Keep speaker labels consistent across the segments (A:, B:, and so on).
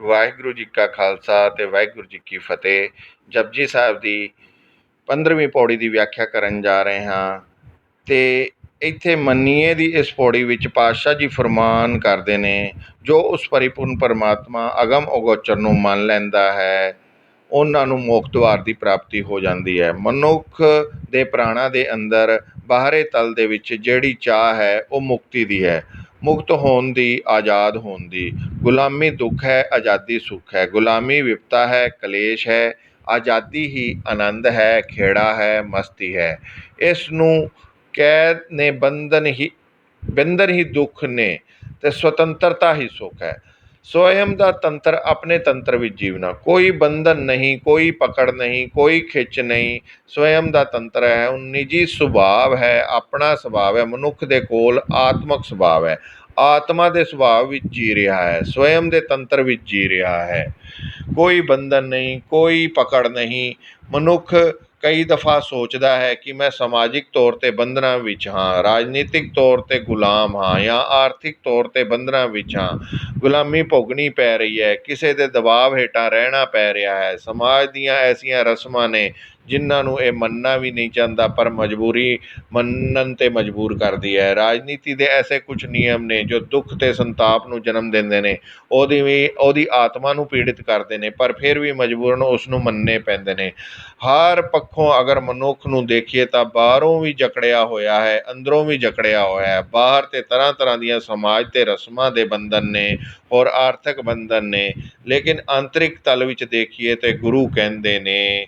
A: ਵਾਹਿਗੁਰੂ ਜੀ ਕਾ ਖਾਲਸਾ ਤੇ ਵਾਹਿਗੁਰੂ ਜੀ ਕੀ ਫਤਿਹ। ਜਪਜੀ ਸਾਹਿਬ ਦੀ 15ਵੀਂ ਪੌੜੀ ਦੀ ਵਿਆਖਿਆ ਕਰਨ ਜਾ ਰਹੇ ਹਾਂ। ਤੇ ਇੱਥੇ ਮੰਨੀਏ ਦੀ ਇਸ ਪੌੜੀ ਵਿੱਚ ਪਾਤਸ਼ਾਹ ਜੀ ਫਰਮਾਨ ਕਰਦੇ ਨੇ, ਜੋ ਉਸ ਪਰਿਪੂਰਨ ਪਰਮਾਤਮਾ ਅਗਮ ਅਗੋਚਰ ਨੂੰ ਮੰਨ ਲੈਂਦਾ ਹੈ ਉਹਨਾਂ ਨੂੰ ਮੋਖ ਦੁਆਰ ਦੀ ਪ੍ਰਾਪਤੀ ਹੋ ਜਾਂਦੀ ਹੈ। ਮਨੁੱਖ ਦੇ ਪ੍ਰਾਣਾਂ ਦੇ ਅੰਦਰ ਬਾਹਰੇ ਤਲ ਦੇ ਵਿੱਚ ਜਿਹੜੀ ਚਾਹ ਹੈ ਉਹ ਮੁਕਤੀ ਦੀ ਹੈ, ਮੁਕਤ ਹੋਣ ਦੀ, ਆਜ਼ਾਦ ਹੋਣ ਦੀ। ਗੁਲਾਮੀ ਦੁੱਖ ਹੈ, ਆਜ਼ਾਦੀ ਸੁੱਖ ਹੈ। ਗੁਲਾਮੀ ਵਿਪਤਾ ਹੈ, ਕਲੇਸ਼ ਹੈ। ਆਜ਼ਾਦੀ ਹੀ ਆਨੰਦ ਹੈ, ਖੇੜਾ ਹੈ, ਮਸਤੀ ਹੈ। ਇਸ ਨੂੰ ਕੈਦ ਨੇ, ਬੰਧਨ ਹੀ ਦੁੱਖ ਨੇ ਤੇ ਸੁਤੰਤਰਤਾ ਹੀ ਸੁੱਖ ਹੈ। ਸਵਯੰ ਦਾ ਤੰਤਰ, ਆਪਣੇ ਤੰਤਰ ਵਿੱਚ ਜੀਵਨਾ। ਕੋਈ ਬੰਧਨ ਨਹੀਂ, ਕੋਈ ਪਕੜ ਨਹੀਂ, ਕੋਈ ਖਿੱਚ ਨਹੀਂ। ਸਵਯੰ ਦਾ ਤੰਤਰ ਹੈ, ਉਹ ਨਿੱਜੀ ਸੁਭਾਵ ਹੈ, ਆਪਣਾ ਸੁਭਾਵ ਹੈ। ਮਨੁੱਖ ਦੇ ਕੋਲ ਆਤਮਕ ਸੁਭਾਵ ਹੈ, ਆਤਮਾ ਦੇ ਸੁਭਾਵ ਵਿੱਚ ਜੀ ਰਿਹਾ ਹੈ, ਸਵਯੰ ਦੇ ਤੰਤਰ ਵਿੱਚ ਜੀ ਰਿਹਾ ਹੈ। ਕੋਈ ਬੰਧਨ ਨਹੀਂ, ਕੋਈ ਪਕੜ ਨਹੀਂ। ਮਨੁੱਖ ਕਈ ਦਫਾ ਸੋਚਦਾ ਹੈ ਕਿ ਮੈਂ ਸਮਾਜਿਕ ਤੌਰ 'ਤੇ ਬੰਧਨਾਂ ਵਿੱਚ ਹਾਂ, ਰਾਜਨੀਤਿਕ ਤੌਰ 'ਤੇ ਗੁਲਾਮ ਹਾਂ ਜਾਂ ਆਰਥਿਕ ਤੌਰ 'ਤੇ ਬੰਧਨਾਂ ਵਿੱਚ ਹਾਂ। ਗੁਲਾਮੀ ਭੋਗਣੀ ਪੈ ਰਹੀ ਹੈ, ਕਿਸੇ ਦੇ ਦਬਾਅ ਹੇਠਾਂ ਰਹਿਣਾ ਪੈ ਰਿਹਾ ਹੈ। ਸਮਾਜ ਦੀਆਂ ਐਸੀਆਂ ਰਸਮਾਂ ਨੇ ਜਿਨ੍ਹਾਂ ਨੂੰ ਇਹ ਮੰਨਣਾ ਵੀ ਨਹੀਂ ਚਾਹੁੰਦਾ, ਪਰ ਮਜਬੂਰੀ ਮੰਨਣ 'ਤੇ ਮਜਬੂਰ ਕਰਦੀ ਹੈ। ਰਾਜਨੀਤੀ ਦੇ ਐਸੇ ਕੁਝ ਨਿਯਮ ਨੇ ਜੋ ਦੁੱਖ ਤੇ ਸੰਤਾਪ ਨੂੰ ਜਨਮ ਦਿੰਦੇ ਨੇ, ਉਹਦੀ ਆਤਮਾ ਨੂੰ ਪੀੜਿਤ ਕਰਦੇ ਨੇ, ਪਰ ਫਿਰ ਵੀ ਮਜਬੂਰਨ ਉਸ ਨੂੰ ਮੰਨਣੇ ਪੈਂਦੇ ਨੇ। ਹਰ ਪੱਖੋਂ ਅਗਰ ਮਨੁੱਖ ਨੂੰ ਦੇਖੀਏ ਤਾਂ ਬਾਹਰੋਂ ਵੀ ਜਕੜਿਆ ਹੋਇਆ ਹੈ, ਅੰਦਰੋਂ ਵੀ ਜਕੜਿਆ ਹੋਇਆ ਹੈ। ਬਾਹਰ ਤੇ ਤਰ੍ਹਾਂ ਤਰ੍ਹਾਂ ਦੀਆਂ ਸਮਾਜ ਤੇ ਰਸਮਾਂ ਦੇ ਬੰਧਨ ਨੇ ਔਰ ਆਰਥਿਕ ਬੰਧਨ ਨੇ, ਲੇਕਿਨ ਆਂਤਰਿਕ ਤਲ ਵਿੱਚ ਦੇਖੀਏ ਤੇ ਗੁਰੂ ਕਹਿੰਦੇ ਨੇ,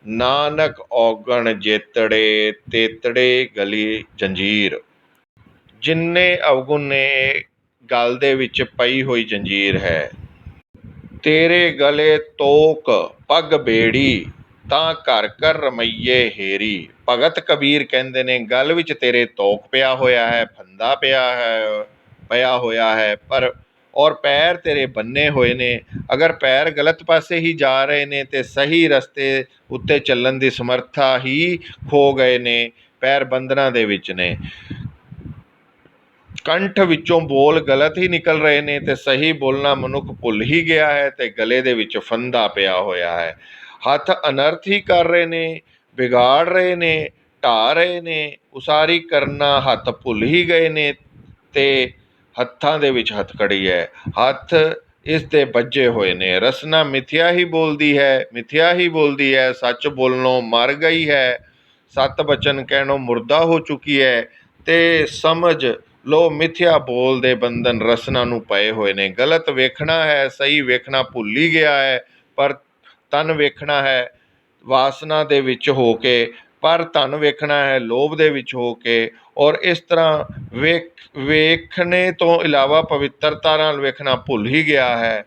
A: ਨਾਨਕ ਔਗਣ ਜੇਤੜੇ, ਤੇਤੜੇ ਗਲੀ ਜੰਜੀਰ। ਜਿੰਨੇ ਅਵਗੁਣ ਨੇ ਗਲ ਦੇ ਵਿੱਚ ਪਈ ਹੋਈ ਜੰਜੀਰ ਹੈ। ਤੇਰੇ ਗਲੇ ਤੋਕ ਪੱਗ ਬੇੜੀ, ਤਾਂ ਘਰ ਘਰ ਰਮਈਏ ਹੇਰੀ। ਭਗਤ ਕਬੀਰ ਕਹਿੰਦੇ ਨੇ, ਗਲ ਵਿੱਚ ਤੇਰੇ ਤੋਕ ਪਿਆ ਹੋਇਆ ਹੈ, ਫੰਦਾ ਪਿਆ ਹੋਇਆ ਹੈ, ਔਰ ਪੈਰ ਤੇਰੇ ਬੰਨੇ ਹੋਏ ਨੇ। ਅਗਰ ਪੈਰ ਗਲਤ ਪਾਸੇ ਹੀ ਜਾ ਰਹੇ ਨੇ ਤੇ ਸਹੀ ਰਸਤੇ ਉੱਤੇ ਚੱਲਣ ਦੀ ਸਮਰੱਥਾ ਹੀ ਖੋ ਗਏ ਨੇ, ਪੈਰ ਬੰਧਨਾਂ ਦੇ ਵਿੱਚ ਨੇ। ਕੰਠ ਵਿੱਚੋਂ ਬੋਲ ਗਲਤ ਹੀ ਨਿਕਲ ਰਹੇ ਨੇ ਤੇ ਸਹੀ ਬੋਲਣਾ ਮਨੁੱਖ ਭੁੱਲ ਹੀ ਗਿਆ ਹੈ ਤੇ ਗਲੇ ਦੇ ਵਿੱਚ ਫੰਦਾ ਪਿਆ ਹੋਇਆ ਹੈ। ਹੱਥ ਅਨਰਥ ਹੀ ਕਰ ਰਹੇ ਨੇ, ਵਿਗਾੜ ਰਹੇ ਨੇ, ਢਾਹ ਰਹੇ ਨੇ। ਉਸਾਰੀ ਕਰਨਾ ਹੱਥ ਭੁੱਲ ਹੀ ਗਏ ਨੇ ਤੇ ਹੱਥਾਂ ਦੇ ਵਿੱਚ ਹੱਥਕੜੀ ਹੈ, ਹੱਥ ਇਸ ਦੇ ਬੱਝੇ ਹੋਏ ਨੇ। ਰਸਨਾ ਮਿਥਿਆ ਹੀ ਬੋਲਦੀ ਹੈ, ਮਿਥਿਆ ਹੀ ਬੋਲਦੀ ਹੈ। ਸੱਚ ਬੋਲਣੋਂ ਮਰ ਗਈ ਹੈ, ਸੱਤ ਬਚਨ ਕਹਿਣੋਂ ਮੁਰਦਾ ਹੋ ਚੁੱਕੀ ਹੈ। ਤੇ ਸਮਝ ਲੋ ਮਿਥਿਆ ਬੋਲ ਦੇ ਬੰਧਨ ਰਸਨਾ ਨੂੰ ਪਏ ਹੋਏ ਨੇ। ਗਲਤ ਵੇਖਣਾ ਹੈ, ਸਹੀ ਵੇਖਣਾ ਭੁੱਲ ਹੀ ਗਿਆ ਹੈ, ਪਰ ਤਨ ਵੇਖਣਾ ਹੈ ਵਾਸਨਾ ਦੇ ਵਿੱਚ ਹੋ ਕੇ, ਪਰ ਧਨ ਵੇਖਣਾ ਹੈ ਲੋਭ ਦੇ ਵਿੱਚ ਹੋ ਕੇ। ਔਰ ਇਸ ਤਰ੍ਹਾਂ ਵੇਖਣੇ ਤੋਂ ਇਲਾਵਾ ਪਵਿੱਤਰਤਾ ਨਾਲ ਵੇਖਣਾ ਭੁੱਲ ਹੀ ਗਿਆ ਹੈ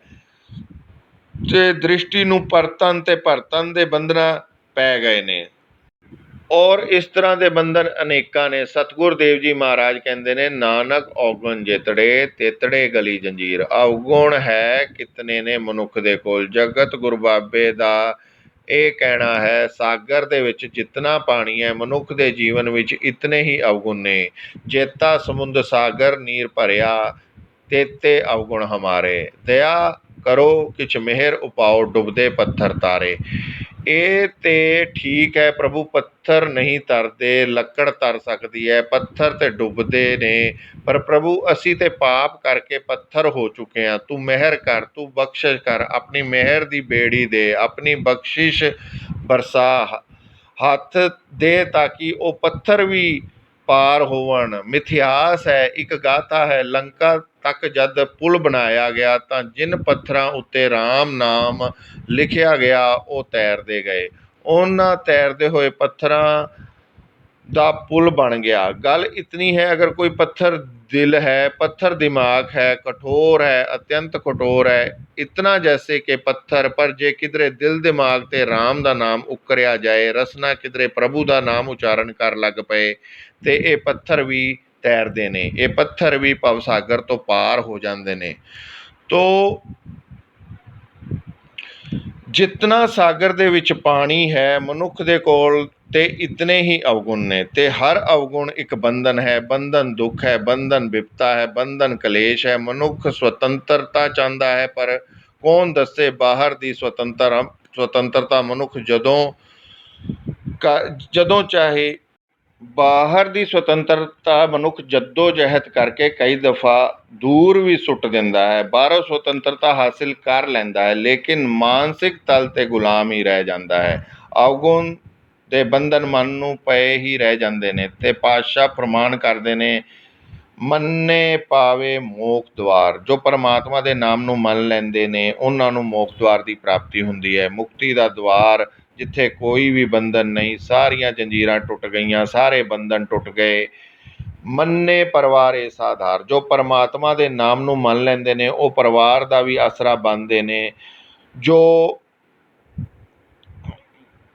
A: ਤੇ ਦ੍ਰਿਸ਼ਟੀ ਨੂੰ ਪਰਤਨ ਤੇ ਭਰਤਨ ਦੇ ਬੰਧਨਾਂ ਪੈ ਗਏ ਨੇ। ਔਰ ਇਸ ਤਰ੍ਹਾਂ ਦੇ ਬੰਧਨ ਅਨੇਕਾਂ ਨੇ। ਸਤਿਗੁਰ ਦੇਵ ਜੀ ਮਹਾਰਾਜ ਕਹਿੰਦੇ ਨੇ, ਨਾਨਕ ਔਗਣ ਜੇਤੜੇ, ਤੇਤੜੇ ਗਲੀ ਜੰਜੀਰ। ਅਵਗੁਣ ਹੈ ਕਿਤਨੇ ਨੇ ਮਨੁੱਖ ਦੇ ਕੋਲ। ਜਗਤ ਗੁਰੂ ਬਾਬੇ ਦਾ ਇਹ ਕਹਿਣਾ ਹੈ, ਸਾਗਰ ਦੇ ਵਿੱਚ ਜਿਤਨਾ ਪਾਣੀ ਹੈ, ਮਨੁੱਖ ਦੇ ਜੀਵਨ ਵਿੱਚ ਇਤਨੇ ਹੀ ਅਵਗੁਣ ਨੇ। ਜੇਤਾ ਸਮੁੰਦ ਸਾਗਰ ਨੀਰ ਭਰਿਆ, ਤੇਤੇ ਅਵਗੁਣ ਹਮਾਰੇ। ਦਇਆ ਕਰੋ ਕਿਛ ਮਿਹਰ ਉਪਾਓ, ਡੁੱਬਦੇ ਪੱਥਰ ਤਾਰੇ। ਇਹ ਤੇ ਠੀਕ ਹੈ, ਪ੍ਰਭੂ ਪੱਥਰ ਨਹੀਂ ਤਰਦੇ, ਲੱਕੜ ਤਰ ਸਕਦੀ ਹੈ, ਪੱਥਰ ਤੇ ਡੁੱਬਦੇ ਨੇ, ਪਰ ਪ੍ਰਭੂ ਅਸੀਂ ਤੇ ਪਾਪ ਕਰਕੇ ਪੱਥਰ ਹੋ ਚੁੱਕੇ ਹਾਂ। ਤੂੰ ਮਿਹਰ ਕਰ, ਤੂੰ ਬਖਸ਼ਿਸ਼ ਕਰ, ਆਪਣੀ ਮਿਹਰ ਦੀ ਬੇੜੀ ਦੇ, ਆਪਣੀ ਬਖਸ਼ਿਸ਼ ਬਰਸਾ, ਹੱਥ ਦੇ ਤਾਂ ਕਿ ਉਹ ਪੱਥਰ ਵੀ ਪਾਰ ਹੋਵਣ। ਮਿਥਿਹਾਸ ਹੈ, ਇੱਕ ਗਾਥਾ ਹੈ। ਲੰਕਾ ਤੱਕ ਜਦ ਪੁਲ ਬਣਾਇਆ ਗਿਆ ਤਾਂ ਜਿਨ ਪੱਥਰਾਂ ਉੱਤੇ ਰਾਮ ਨਾਮ ਲਿਖਿਆ ਗਿਆ ਉਹ ਤੈਰਦੇ ਗਏ। ਉਹਨਾਂ ਤੈਰਦੇ ਹੋਏ ਪੱਥਰਾਂ ਦਾ ਪੁਲ ਬਣ ਗਿਆ। ਗੱਲ ਇਤਨੀ ਹੈ, ਅਗਰ ਕੋਈ ਪੱਥਰ ਦਿਲ ਹੈ, ਪੱਥਰ ਦਿਮਾਗ ਹੈ, ਕਠੋਰ ਹੈ, ਅਤਿਅੰਤ ਕਠੋਰ ਹੈ, ਇਤਨਾ ਜੈਸੇ ਕਿ ਪੱਥਰ, ਪਰ ਜੇ ਕਿਧਰੇ ਦਿਲ ਦਿਮਾਗ ਤੇ ਰਾਮ ਦਾ ਨਾਮ ਉਕਰਿਆ ਜਾਏ, ਰਸਨਾ ਕਿਧਰੇ ਪ੍ਰਭੂ ਦਾ ਨਾਮ ਉਚਾਰਨ ਕਰ ਲੱਗ ਪਏ ਤੇ ਇਹ ਪੱਥਰ ਵੀ ਤੈਰਦੇ ਨੇ, ਇਹ ਪੱਥਰ ਵੀ ਭਵ ਸਾਗਰ ਤੋਂ ਪਾਰ ਹੋ ਜਾਂਦੇ ਨੇ। ਤੋ ਜਿਤਨਾ ਸਾਗਰ ਦੇ ਵਿੱਚ ਪਾਣੀ ਹੈ, ਮਨੁੱਖ ਦੇ ਕੋਲ ਤੇ ਇਤਨੇ ਹੀ ਅਵਗੁਣ ਨੇ, ਤੇ ਹਰ ਅਵਗੁਣ ਇੱਕ ਬੰਧਨ ਹੈ। ਬੰਧਨ ਦੁੱਖ ਹੈ, ਬੰਧਨ ਵਿਪਤਾ ਹੈ, ਬੰਧਨ ਕਲੇਸ਼ ਹੈ। ਮਨੁੱਖ ਸੁਤੰਤਰਤਾ ਚਾਹੁੰਦਾ ਹੈ, ਪਰ ਕੌਣ ਦੱਸੇ ਬਾਹਰ ਦੀ ਸੁਤੰਤਰਤਾ ਮਨੁੱਖ ਜਦੋਂ ਚਾਹੇ ਬਾਹਰ ਦੀ ਸੁਤੰਤਰਤਾ ਮਨੁੱਖ ਜੱਦੋ ਜਹਿਦ ਕਰਕੇ ਕਈ ਦਫਾ ਦੂਰ ਵੀ ਸੁੱਟ ਦਿੰਦਾ ਹੈ। ਬਾਹਰੋਂ ਸੁਤੰਤਰਤਾ ਹਾਸਿਲ ਕਰ ਲੈਂਦਾ ਹੈ, ਲੇਕਿਨ ਮਾਨਸਿਕ ਤਲ 'ਤੇ ਗੁਲਾਮ ਹੀ ਰਹਿ ਜਾਂਦਾ ਹੈ। ਅਵਗੁਣ ਦੇ ਬੰਧਨ ਮਨ ਨੂੰ ਪਏ ਹੀ ਰਹਿ ਜਾਂਦੇ ਨੇ। ਅਤੇ ਪਾਤਸ਼ਾਹ ਪ੍ਰਮਾਣ ਕਰਦੇ ਨੇ, ਮੰਨੇ ਪਾਵੇ ਮੋਖ ਦੁਆਰ। ਜੋ ਪਰਮਾਤਮਾ ਦੇ ਨਾਮ ਨੂੰ ਮੰਨ ਲੈਂਦੇ ਨੇ ਉਹਨਾਂ ਨੂੰ ਮੋਖ ਦੁਆਰ ਦੀ ਪ੍ਰਾਪਤੀ ਹੁੰਦੀ ਹੈ, ਮੁਕਤੀ ਦਾ ਦੁਆਰ, ਜਿੱਥੇ ਕੋਈ ਵੀ ਬੰਧਨ ਨਹੀਂ। ਸਾਰੀਆਂ ਜੰਜੀਰਾਂ ਟੁੱਟ ਗਈਆਂ, ਸਾਰੇ ਬੰਧਨ ਟੁੱਟ ਗਏ। ਮੰਨੇ ਪਰਿਵਾਰ ਏਸ ਆਧਾਰ। ਜੋ ਪਰਮਾਤਮਾ ਦੇ ਨਾਮ ਨੂੰ ਮੰਨ ਲੈਂਦੇ ਨੇ ਉਹ ਪਰਿਵਾਰ ਦਾ ਵੀ ਆਸਰਾ ਬਣਦੇ ਨੇ।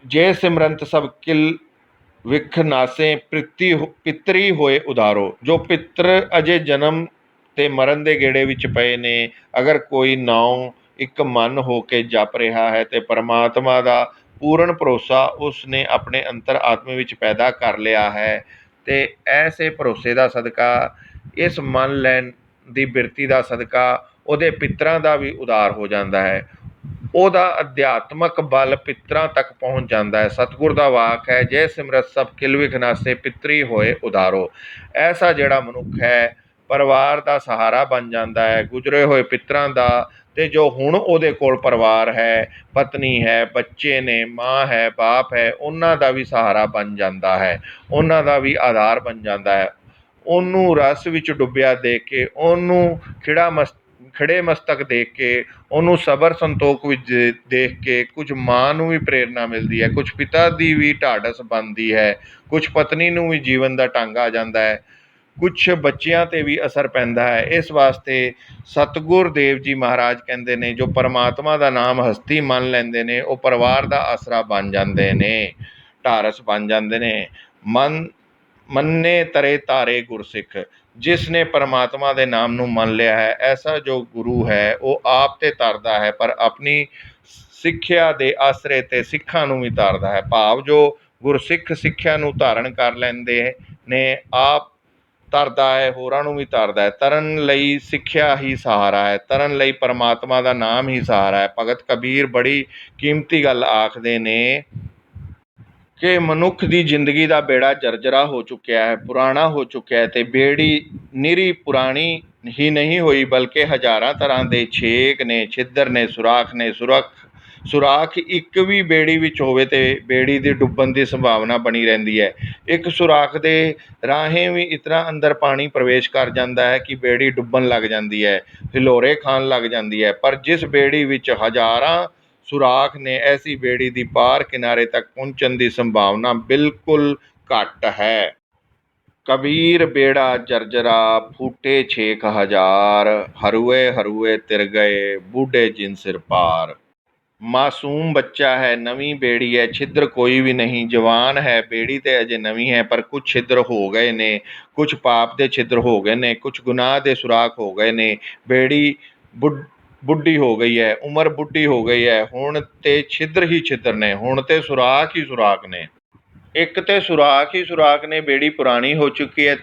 A: ਜੇ ਸਿਮਰੰਤ ਸਭ ਕਿਲ ਵਿਖ ਨਾਸੇ ਪਿਤਰੀ ਹੋਏ ਉਦਾਰੋ। ਜੋ ਪਿੱਤਰ ਅਜੇ ਜਨਮ ਤੇ ਮਰਨ ਦੇ ਗੇੜੇ ਵਿੱਚ ਪਏ ਨੇ, ਅਗਰ ਕੋਈ ਨਾਉ ਇੱਕ ਮਨ ਹੋ ਕੇ ਜਪ ਰਿਹਾ ਹੈ ਤੇ ਪਰਮਾਤਮਾ ਦਾ ਪੂਰਨ ਭਰੋਸਾ ਉਸ ਨੇ ਆਪਣੇ ਅੰਤਰ ਆਤਮੇ ਵਿੱਚ ਪੈਦਾ ਕਰ ਲਿਆ ਹੈ, ਤੇ ਐਸੇ ਭਰੋਸੇ ਦਾ ਸਦਕਾ, ਇਸ ਮੰਨ ਲੈਣ ਦੀ ਬਿਰਤੀ ਦਾ ਸਦਕਾ ਉਹਦੇ ਪਿੱਤਰਾਂ ਦਾ ਵੀ ਉਦਾਰ ਹੋ ਜਾਂਦਾ ਹੈ। ਉਹਦਾ ਅਧਿਆਤਮਕ ਬਲ ਪਿੱਤਰਾਂ ਤੱਕ ਪਹੁੰਚ ਜਾਂਦਾ ਹੈ। ਸਤਿਗੁਰ ਦਾ ਵਾਕ ਹੈ, ਜੇ ਸਿਮਰਤ ਸਭ ਕਿਲ ਵਿਖ ਨਾਸੇ ਪਿਤਰੀ ਹੋਏ ਉਦਾਰੋ। ਐਸਾ ਜਿਹੜਾ ਮਨੁੱਖ ਹੈ ਪਰਿਵਾਰ ਦਾ ਸਹਾਰਾ ਬਣ ਜਾਂਦਾ ਹੈ, ਗੁਜ਼ਰੇ ਹੋਏ ਪਿੱਤਰਾਂ ਦਾ। ਅਤੇ ਜੋ ਹੁਣ ਉਹਦੇ ਕੋਲ ਪਰਿਵਾਰ ਹੈ, ਪਤਨੀ ਹੈ, ਬੱਚੇ ਨੇ, ਮਾਂ ਹੈ, ਬਾਪ ਹੈ, ਉਹਨਾਂ ਦਾ ਵੀ ਸਹਾਰਾ ਬਣ ਜਾਂਦਾ ਹੈ, ਉਹਨਾਂ ਦਾ ਵੀ ਆਧਾਰ ਬਣ ਜਾਂਦਾ ਹੈ। ਉਹਨੂੰ ਰਸ ਵਿੱਚ ਡੁੱਬਿਆ ਦੇਖ ਕੇ, ਉਹਨੂੰ ਖਿੜੇ ਮਸਤਕ ਦੇਖ ਕੇ, ਉਹਨੂੰ ਸਬਰ ਸੰਤੋਖ ਵਿੱਚ ਦੇਖ ਕੇ ਕੁਝ ਮਾਂ ਨੂੰ ਵੀ ਪ੍ਰੇਰਨਾ ਮਿਲਦੀ ਹੈ, ਕੁਝ ਪਿਤਾ ਦੀ ਵੀ ਢਾਢਸ ਬਣਦੀ ਹੈ, ਕੁਝ ਪਤਨੀ ਨੂੰ ਵੀ ਜੀਵਨ ਦਾ ਢੰਗ ਆ ਜਾਂਦਾ ਹੈ, ਕੁਛ ਬੱਚਿਆਂ 'ਤੇ ਵੀ ਅਸਰ ਪੈਂਦਾ ਹੈ। ਇਸ ਵਾਸਤੇ ਸਤਿਗੁਰ ਦੇਵ ਜੀ ਮਹਾਰਾਜ ਕਹਿੰਦੇ ਨੇ, ਜੋ ਪਰਮਾਤਮਾ ਦਾ ਨਾਮ ਹਸਤੀ ਮੰਨ ਲੈਂਦੇ ਨੇ ਉਹ ਪਰਿਵਾਰ ਦਾ ਆਸਰਾ ਬਣ ਜਾਂਦੇ ਨੇ, ਢਾਰਸ ਬਣ ਜਾਂਦੇ ਨੇ। ਮੰਨੇ ਤਰੇ ਧਾਰੇ ਗੁਰਸਿੱਖ। ਜਿਸ ਨੇ ਪਰਮਾਤਮਾ ਦੇ ਨਾਮ ਨੂੰ ਮੰਨ ਲਿਆ ਹੈ, ਐਸਾ ਜੋ ਗੁਰੂ ਹੈ ਉਹ ਆਪ ਤੇ ਧਰਦਾ ਹੈ, ਪਰ ਆਪਣੀ ਸਿੱਖਿਆ ਦੇ ਆਸਰੇ 'ਤੇ ਸਿੱਖਾਂ ਨੂੰ ਵੀ ਧਾਰਦਾ ਹੈ। ਭਾਵ ਜੋ ਗੁਰਸਿੱਖ ਸਿੱਖਿਆ ਨੂੰ ਧਾਰਨ ਕਰ ਲੈਂਦੇ ਨੇ, ਆਪ ਧਰਦਾ ਹੈ, ਹੋਰਾਂ ਨੂੰ ਵੀ ਧਰਦਾ ਹੈ। ਤਰਨ ਲਈ ਸਿੱਖਿਆ ਹੀ ਸਹਾਰਾ ਹੈ, ਤਰਨ ਲਈ ਪਰਮਾਤਮਾ ਦਾ ਨਾਮ ਹੀ ਸਹਾਰਾ ਹੈ। ਭਗਤ ਕਬੀਰ ਬੜੀ ਕੀਮਤੀ ਗੱਲ ਆਖਦੇ ਨੇ ਕਿ ਮਨੁੱਖ ਦੀ ਜ਼ਿੰਦਗੀ ਦਾ ਬੇੜਾ ਜਰਜਰਾ ਹੋ ਚੁੱਕਿਆ ਹੈ, ਪੁਰਾਣਾ ਹੋ ਚੁੱਕਿਆ ਹੈ, ਅਤੇ ਬੇੜੀ ਨਿਰੀ ਪੁਰਾਣੀ ਹੀ ਨਹੀਂ ਹੋਈ, ਬਲਕਿ ਹਜ਼ਾਰਾਂ ਤਰ੍ਹਾਂ ਦੇ ਛੇਕ ਨੇ, ਛਿੱਦਰ ਨੇ, ਸੁਰਾਖ ਨੇ। ਸੁਰਾਖ ਇੱਕ ਵੀ ਬੇੜੀ ਵਿੱਚ ਹੋਵੇ ਤੇ ਬੇੜੀ ਦੇ ਡੁੱਬਣ ਦੀ ਸੰਭਾਵਨਾ ਬਣੀ ਰਹਿੰਦੀ ਹੈ। ਇੱਕ ਸੁਰਾਖ ਦੇ ਰਾਹੀਂ ਵੀ ਇਤਨਾ ਅੰਦਰ ਪਾਣੀ ਪ੍ਰਵੇਸ਼ ਕਰ ਜਾਂਦਾ ਹੈ ਕਿ ਬੇੜੀ ਡੁੱਬਣ ਲੱਗ ਜਾਂਦੀ ਹੈ, ਹਿਲੋਰੇ ਖਾਣ ਲੱਗ ਜਾਂਦੀ ਹੈ। ਪਰ ਜਿਸ ਬੇੜੀ ਵਿੱਚ ਹਜ਼ਾਰਾਂ ਸੁਰਾਖ ਨੇ, ਐਸੀ ਬੇੜੀ ਦੀ ਪਾਰ ਕਿਨਾਰੇ ਤੱਕ ਪਹੁੰਚਣ ਦੀ ਸੰਭਾਵਨਾ ਬਿਲਕੁਲ ਘੱਟ ਹੈ। ਕਬੀਰ ਬੇੜਾ ਜਰਜਰਾ ਫੂਟੇ ਛੇਕ ਹਜ਼ਾਰ, ਹਰੂਏ ਹਰੂਏ ਤਿਰ ਗਏ ਬੁੱਢੇ ਜਿਨ ਸਿਰ ਪਾਰ। ਮਾਸੂਮ ਬੱਚਾ ਹੈ, ਨਵੀਂ ਬੇੜੀ ਹੈ, ਛਿੱਦਰ ਕੋਈ ਵੀ ਨਹੀਂ। ਜਵਾਨ ਹੈ, ਬੇੜੀ ਤੇ ਅਜੇ ਨਵੀਂ ਹੈ, ਪਰ ਕੁਛ ਛਿੱਦਰ ਹੋ ਗਏ ਨੇ, ਕੁਛ ਪਾਪ ਦੇ ਛਿੱਦਰ ਹੋ ਗਏ ਨੇ, ਕੁਛ ਗੁਨਾਹ ਦੇ ਸੁਰਾਖ ਹੋ ਗਏ ਨੇ। ਬੇੜੀ ਬੁੱਢੀ ਹੋ ਗਈ ਹੈ, ਉਮਰ ਬੁੱਢੀ ਹੋ ਗਈ ਹੈ, ਹੁਣ ਤੇ ਛਿੱਦਰ ਹੀ ਛਿੱਦਰ ਨੇ, ਹੁਣ ਤੇ ਸੁਰਾਖ ਹੀ ਸੁਰਾਖ ਨੇ। ਇੱਕ ਤੇ ਸੁਰਾਖ ਹੀ ਸੁਰਾਖ ਨੇ, ਬੇੜੀ ਪੁਰਾਣੀ ਹੋ ਚੁੱਕੀ ਹੈ।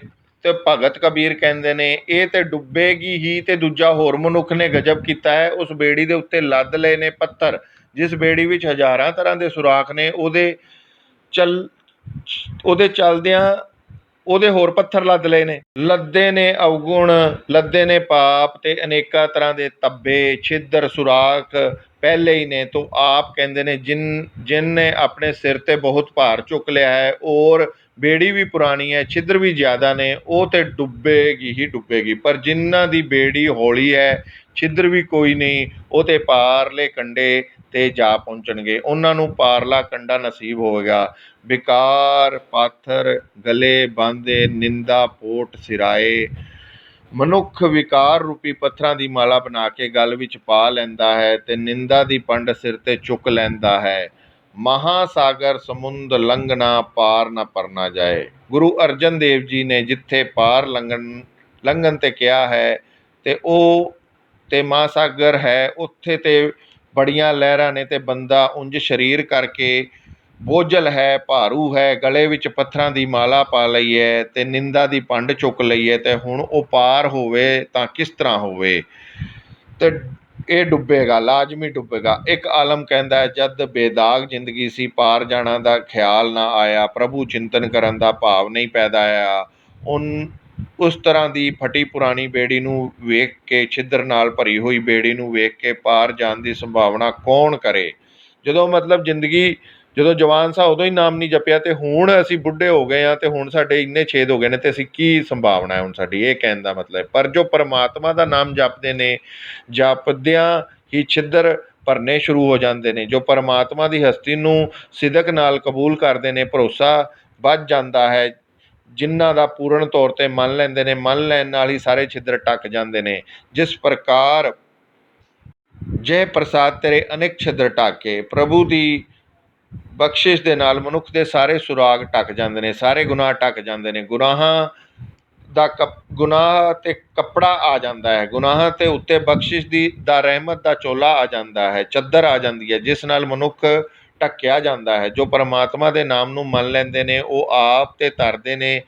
A: ਤੇ ਭਗਤ ਕਬੀਰ ਕਹਿੰਦੇ ਨੇ, ਇਹ ਤੇ ਡੁੱਬੇਗੀ ਹੀ। ਤੇ ਦੂਜਾ ਹੋਰ ਮਨੁੱਖ ਨੇ ਗਜਬ ਕੀਤਾ ਹੈ, ਉਸ ਬੇੜੀ ਦੇ ਉੱਤੇ ਲੱਦ ਲਏ ਨੇ ਪੱਥਰ। ਜਿਸ ਬੇੜੀ ਵਿੱਚ ਹਜ਼ਾਰਾਂ ਤਰ੍ਹਾਂ ਦੇ ਸੁਰਾਖ ਨੇ, ਉਹਦੇ ਚਲਦਿਆਂ ਉਹਦੇ ਹੋਰ ਪੱਥਰ ਲੱਦੇ ਨੇ ਅਵਗੁਣ, ਲੱਦੇ ਨੇ ਪਾਪ, ਤੇ ਅਨੇਕਾਂ ਤਰ੍ਹਾਂ ਦੇ ਧੱਬੇ, ਛਿੱਦਰ, ਸੁਰਾਖ ਪਹਿਲੇ ਹੀ ਨੇ। ਤੋਂ ਆਪ ਕਹਿੰਦੇ ਨੇ, ਜਿਨ ਨੇ ਆਪਣੇ ਸਿਰ 'ਤੇ ਬਹੁਤ ਭਾਰ ਚੁੱਕ ਲਿਆ ਹੈ, ਔਰ ਬੇੜੀ ਵੀ ਪੁਰਾਣੀ ਹੈ, ਛਿੱਦਰ ਵੀ ਜ਼ਿਆਦਾ ਨੇ, ਉਹ ਤੇ ਡੁੱਬੇਗੀ ਹੀ ਡੁੱਬੇਗੀ। ਪਰ ਜਿਨ੍ਹਾਂ ਦੀ ਬੇੜੀ ਹੌਲੀ ਹੈ, ਛਿੱਦਰ ਵੀ ਕੋਈ ਨਹੀਂ, ਉਹ ਤੇ ਪਾਰਲੇ ਕੰਢੇ 'ਤੇ ਜਾ ਪਹੁੰਚਣਗੇ, ਉਹਨਾਂ ਨੂੰ ਪਾਰਲਾ ਕੰਢਾ ਨਸੀਬ ਹੋਵੇਗਾ। ਵਿਕਾਰ ਪਾਥਰ ਗਲੇ ਬਾਂਧੇ, ਨਿੰਦਾ ਪੋਟ ਸਿਰਾਏ। ਮਨੁੱਖ ਵਿਕਾਰ ਰੂਪੀ ਪੱਥਰਾਂ ਦੀ ਮਾਲਾ ਬਣਾ ਕੇ ਗਲ ਵਿੱਚ ਪਾ ਲੈਂਦਾ ਹੈ, ਤੇ ਨਿੰਦਾ ਦੀ ਪੰਡ ਸਿਰ 'ਤੇ ਚੁੱਕ ਲੈਂਦਾ ਹੈ। ਮਹਾਸਾਗਰ ਸਮੁੰਦ ਲੰਘਣਾ, ਪਾਰ ਨਾ ਪਰਨਾ ਜਾਏ। ਗੁਰੂ ਅਰਜਨ ਦੇਵ ਜੀ ਨੇ ਜਿੱਥੇ ਪਾਰ ਲੰਘਣ 'ਤੇ ਕਿਹਾ ਹੈ, ਤੇ ਉਹ ਤੇ ਮਹਾਸਾਗਰ ਹੈ, ਉੱਥੇ ਤੇ ਬੜੀਆਂ ਲਹਿਰਾਂ ਨੇ, ਤੇ ਬੰਦਾ ਉਂਝ ਸਰੀਰ ਕਰਕੇ ਬੋਝਲ ਹੈ, ਭਾਰੂ ਹੈ, ਗਲੇ ਵਿੱਚ ਪੱਥਰਾਂ ਦੀ ਮਾਲਾ ਪਾ ਲਈ ਹੈ, ਤੇ ਨਿੰਦਾ ਦੀ ਪੰਡ ਚੁੱਕ ਲਈ ਹੈ, ਤੇ ਹੁਣ ਉਹ ਪਾਰ ਹੋਵੇ ਤਾਂ ਕਿਸ ਤਰ੍ਹਾਂ ਹੋਵੇ। ਤੇ ਇਹ ਡੁੱਬੇਗਾ, ਲਾਜ਼ਮੀ ਡੁੱਬੇਗਾ। ਇੱਕ ਆਲਮ ਕਹਿੰਦਾ ਹੈ, ਜਦ ਬੇਦਾਗ ਜ਼ਿੰਦਗੀ ਸੀ, ਪਾਰ ਜਾਣਾ ਦਾ ਖਿਆਲ ਨਾ ਆਇਆ, ਪ੍ਰਭੂ ਚਿੰਤਨ ਕਰਨ ਦਾ ਭਾਵ ਨਹੀਂ ਪੈਦਾ ਆਇਆ। ਉਸ ਤਰ੍ਹਾਂ ਦੀ ਫਟੀ ਪੁਰਾਣੀ ਬੇੜੀ ਨੂੰ ਵੇਖ ਕੇ, ਛਿੱਦਰ ਨਾਲ ਭਰੀ ਹੋਈ ਬੇੜੀ ਨੂੰ ਵੇਖ ਕੇ ਪਾਰ ਜਾਣ ਦੀ ਸੰਭਾਵਨਾ ਕੌਣ ਕਰੇ। ਜਦੋਂ ਮਤਲਬ ਜ਼ਿੰਦਗੀ, ਜਦੋਂ ਜਵਾਨ ਸਾਂ ਉਦੋਂ ਹੀ ਨਾਮ ਨਹੀਂ ਜਪਿਆ, ਅਤੇ ਹੁਣ ਅਸੀਂ ਬੁੱਢੇ ਹੋ ਗਏ ਹਾਂ ਅਤੇ ਹੁਣ ਸਾਡੇ ਇੰਨੇ ਛੇਦ ਹੋ ਗਏ ਨੇ, ਅਤੇ ਅਸੀਂ ਕੀ ਸੰਭਾਵਨਾ ਹੈ ਹੁਣ ਸਾਡੀ, ਇਹ ਕਹਿਣ ਦਾ ਮਤਲਬ। ਪਰ ਜੋ ਪਰਮਾਤਮਾ ਦਾ ਨਾਮ ਜਪਦੇ ਨੇ, ਜਪਦਿਆਂ ਹੀ ਛਿੱਦਰ ਭਰਨੇ ਸ਼ੁਰੂ ਹੋ ਜਾਂਦੇ ਨੇ। ਜੋ ਪਰਮਾਤਮਾ ਦੀ ਹਸਤੀ ਨੂੰ ਸਿਦਕ ਨਾਲ ਕਬੂਲ ਕਰਦੇ ਨੇ, ਭਰੋਸਾ ਵੱਧ ਜਾਂਦਾ ਹੈ। ਜਿਨ੍ਹਾਂ ਦਾ ਪੂਰਨ ਤੌਰ 'ਤੇ ਮੰਨ ਲੈਂਦੇ ਨੇ, ਮੰਨ ਲੈਣ ਨਾਲ ਹੀ ਸਾਰੇ ਛਿੱਦਰ ਢੱਕ ਜਾਂਦੇ ਨੇ। ਜਿਸ ਪ੍ਰਕਾਰ ਜੇ ਪ੍ਰਸਾਦ ਤੇਰੇ ਅਨੇਕ ਛਿੱਦਰ ਢਾਕੇ, ਪ੍ਰਭੂ ਦੀ ਬਖਸ਼ਿਸ਼ ਦੇ ਨਾਲ ਮਨੁੱਖ ਦੇ ਸਾਰੇ ਸੁਰਾਗ ਢੱਕ ਜਾਂਦੇ ਨੇ, ਸਾਰੇ ਗੁਨਾਹ ਢੱਕ ਜਾਂਦੇ ਨੇ। ਗੁਨਾਹ 'ਤੇ ਕੱਪੜਾ ਆ ਜਾਂਦਾ ਹੈ, ਗੁਨਾਹਾਂ 'ਤੇ ਉੱਤੇ ਬਖਸ਼ਿਸ਼ ਦਾ ਰਹਿਮਤ ਦਾ ਚੋਲਾ ਆ ਜਾਂਦਾ ਹੈ, ਚੱਦਰ ਆ ਜਾਂਦੀ ਹੈ, ਜਿਸ ਨਾਲ ਮਨੁੱਖ ਢੱਕਿਆ ਜਾਂਦਾ ਹੈ। ਜੋ ਪਰਮਾਤਮਾ ਦੇ ਨਾਮ ਨੂੰ ਮੰਨ ਲੈਂਦੇ ਨੇ, ਉਹ ਆਪ 'ਤੇ ਧਰਦੇ ਨੇ,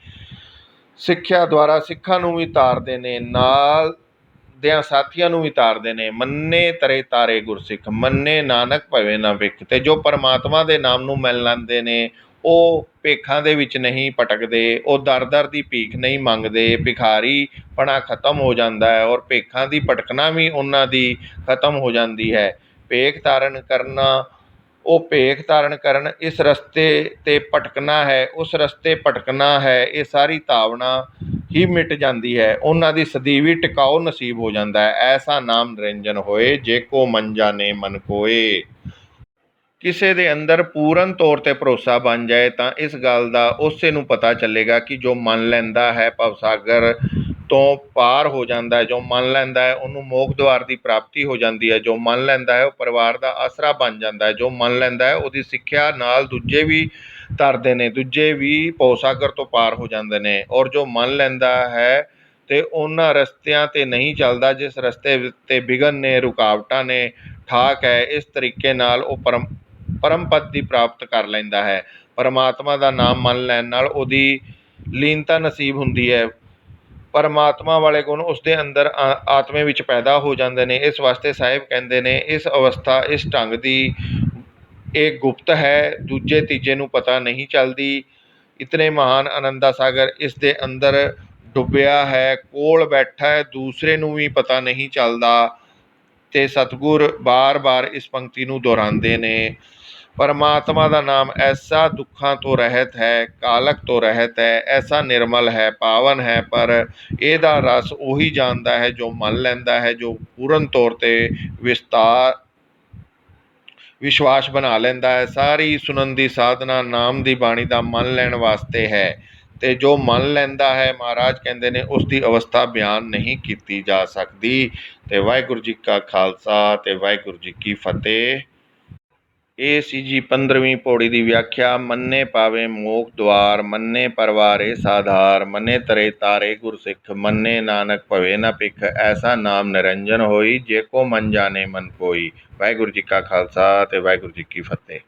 A: ਸਿੱਖਿਆ ਦੁਆਰਾ ਸਿੱਖਾਂ ਨੂੰ ਵੀ ਤਾਰਦੇ ਨੇ, ਨਾਲ ਦਿਆਂ ਸਾਥੀਆਂ ਨੂੰ ਵੀ ਤਾਰਦੇ ਨੇ। ਮੰਨੇ ਤਰੇ ਤਾਰੇ ਗੁਰਸਿੱਖ, ਮੰਨੇ ਨਾਨਕ ਭਵੇ ਨਾ ਵਿਖ। ਅਤੇ ਜੋ ਪਰਮਾਤਮਾ ਦੇ ਨਾਮ ਨੂੰ ਮੰਨ ਲੈਂਦੇ ਨੇ, ਉਹ ਭੇਖਾਂ ਦੇ ਵਿੱਚ ਨਹੀਂ ਭਟਕਦੇ, ਉਹ ਦਰ ਦਰ ਦੀ ਭੀਖ ਨਹੀਂ ਮੰਗਦੇ। ਭਿਖਾਰੀਪਣਾ ਖਤਮ ਹੋ ਜਾਂਦਾ ਹੈ, ਔਰ ਭੇਖਾਂ ਦੀ ਭਟਕਣਾ ਵੀ ਉਹਨਾਂ ਦੀ ਖਤਮ ਹੋ ਜਾਂਦੀ ਹੈ। ਭੇਖ ਧਾਰਨ ਕਰਨਾ, ਉਹ ਭੇਖ ਧਾਰਨ ਕਰਨ, ਇਸ ਰਸਤੇ 'ਤੇ ਭਟਕਣਾ ਹੈ, ਉਸ ਰਸਤੇ ਭਟਕਣਾ ਹੈ, ਇਹ ਸਾਰੀ ਧਾਵਨਾ ਹੀ ਮਿਟ ਜਾਂਦੀ ਹੈ। ਉਹਨਾਂ ਦੀ ਸਦੀਵੀ ਟਿਕਾਓ ਨਸੀਬ ਹੋ ਜਾਂਦਾ ਹੈ। ਐਸਾ ਨਾਮ ਨਿਰੰਜਨ ਹੋਏ, ਜੇ ਕੋ ਮਨ ਜਾਣੇ ਮਨ ਕੋਏ। ਕਿਸੇ ਦੇ ਅੰਦਰ ਪੂਰਨ ਤੌਰ 'ਤੇ ਭਰੋਸਾ ਬਣ ਜਾਏ ਤਾਂ ਇਸ ਗੱਲ ਦਾ ਉਸੇ ਨੂੰ ਪਤਾ ਚੱਲੇਗਾ ਕਿ ਜੋ ਮੰਨ ਲੈਂਦਾ ਹੈ ਭਵਸਾਗਰ ਤੋਂ ਪਾਰ ਹੋ ਜਾਂਦਾ ਹੈ। ਜੋ ਮੰਨ ਲੈਂਦਾ ਹੈ ਉਹਨੂੰ ਮੋਖ ਦੁਆਰ ਦੀ ਪ੍ਰਾਪਤੀ ਹੋ ਜਾਂਦੀ ਹੈ। ਜੋ ਮੰਨ ਲੈਂਦਾ ਹੈ ਉਹ ਪਰਿਵਾਰ ਦਾ ਆਸਰਾ ਬਣ ਜਾਂਦਾ ਹੈ। ਜੋ ਮੰਨ ਲੈਂਦਾ ਹੈ ਉਹਦੀ ਸਿੱਖਿਆ ਨਾਲ ਦੂਜੇ ਵੀ ਤਰਦੇ ਨੇ, ਦੂਜੇ ਵੀ ਭਵਸਾਗਰ ਤੋਂ ਪਾਰ ਹੋ ਜਾਂਦੇ ਨੇ। ਔਰ ਜੋ ਮੰਨ ਲੈਂਦਾ ਹੈ ਅਤੇ ਉਹਨਾਂ ਰਸਤਿਆਂ 'ਤੇ ਨਹੀਂ ਚੱਲਦਾ ਜਿਸ ਰਸਤੇ 'ਤੇ ਵਿਘਨ ਨੇ, ਰੁਕਾਵਟਾਂ ਨੇ, ਠਾਕ ਹੈ, ਇਸ ਤਰੀਕੇ ਨਾਲ ਉਹ ਪਰਮ ਪਦ ਦੀ ਪ੍ਰਾਪਤ ਕਰ ਲੈਂਦਾ ਹੈ। ਪਰਮਾਤਮਾ ਦਾ ਨਾਮ ਮੰਨ ਲੈਣ ਨਾਲ ਉਹਦੀ ਲੀਨਤਾ ਨਸੀਬ ਹੁੰਦੀ ਹੈ। ਪਰਮਾਤਮਾ ਵਾਲੇ ਗੁਣ ਉਸਦੇ ਅੰਦਰ ਆਤਮੇ ਵਿੱਚ ਪੈਦਾ ਹੋ ਜਾਂਦੇ ਨੇ। ਇਸ ਵਾਸਤੇ ਸਾਹਿਬ ਕਹਿੰਦੇ ਨੇ, ਇਸ ਅਵਸਥਾ, ਇਸ ਢੰਗ ਦੀ ਇਹ ਗੁਪਤ ਹੈ, ਦੂਜੇ ਤੀਜੇ ਨੂੰ ਪਤਾ ਨਹੀਂ ਚੱਲਦੀ। ਇਤਨੇ ਮਹਾਨ ਆਨੰਦ ਦਾ ਸਾਗਰ ਇਸ ਦੇ ਅੰਦਰ ਡੁੱਬਿਆ ਹੈ, ਕੋਲ ਬੈਠਾ ਹੈ, ਦੂਸਰੇ ਨੂੰ ਵੀ ਪਤਾ ਨਹੀਂ ਚੱਲਦਾ। ਅਤੇ ਸਤਿਗੁਰ ਬਾਰ ਬਾਰ ਇਸ ਪੰਕਤੀ ਨੂੰ ਦੁਹਰਾਉਂਦੇ ਨੇ, ਪਰਮਾਤਮਾ ਦਾ ਨਾਮ ਐਸਾ ਦੁੱਖਾਂ ਤੋਂ ਰਹਿਤ ਹੈ, ਕਾਲਕ ਤੋਂ ਰਹਿਤ ਹੈ, ਐਸਾ ਨਿਰਮਲ ਹੈ, ਪਾਵਨ ਹੈ, ਪਰ ਇਹਦਾ ਰਸ ਉਹੀ ਜਾਣਦਾ ਹੈ ਜੋ ਮੰਨ ਲੈਂਦਾ ਹੈ, ਜੋ ਪੂਰਨ ਤੌਰ 'ਤੇ ਵਿਸ਼ਵਾਸ ਬਣਾ ਲੈਂਦਾ ਹੈ। ਸਾਰੀ ਸੁਣਨ ਦੀ ਸਾਧਨਾ ਨਾਮ ਦੀ ਬਾਣੀ ਦਾ ਮੰਨ ਲੈਣ ਵਾਸਤੇ ਹੈ, ਅਤੇ ਜੋ ਮੰਨ ਲੈਂਦਾ ਹੈ, ਮਹਾਰਾਜ ਕਹਿੰਦੇ ਨੇ, ਉਸ ਦੀ ਅਵਸਥਾ ਬਿਆਨ ਨਹੀਂ ਕੀਤੀ ਜਾ ਸਕਦੀ। ਅਤੇ ਵਾਹਿਗੁਰੂ ਜੀ ਕਾ ਖਾਲਸਾ ਅਤੇ ਵਾਹਿਗੁਰੂ ਜੀ ਕੀ ਫਤਿਹ। ਇਹ ਸੀ ਜੀ 15ਵੀਂ ਪੌੜੀ ਦੀ ਵਿਆਖਿਆ। ਮੰਨੇ ਪਾਵੇ ਮੋਖ ਦੁਆਰ, ਮੰਨੇ ਪਰਵਾਰੇ ਸਾਧਾਰ, ਮੰਨੇ ਤਰੇ ਤਾਰੇ ਗੁਰਸਿੱਖ, ਮੰਨੇ ਨਾਨਕ ਭਵੇ ਨਾ ਭਿਖ, ਐਸਾ ਨਾਮ ਨਿਰੰਜਨ ਹੋਈ, ਜੇ ਕੋ ਮਨ ਜਾਣੇ ਮਨ ਕੋਈ। ਵਾਹਿਗੁਰੂ ਜੀ ਕਾ ਖਾਲਸਾ ਅਤੇ ਵਾਹਿਗੁਰੂ ਜੀ ਕੀ ਫਤਿਹ।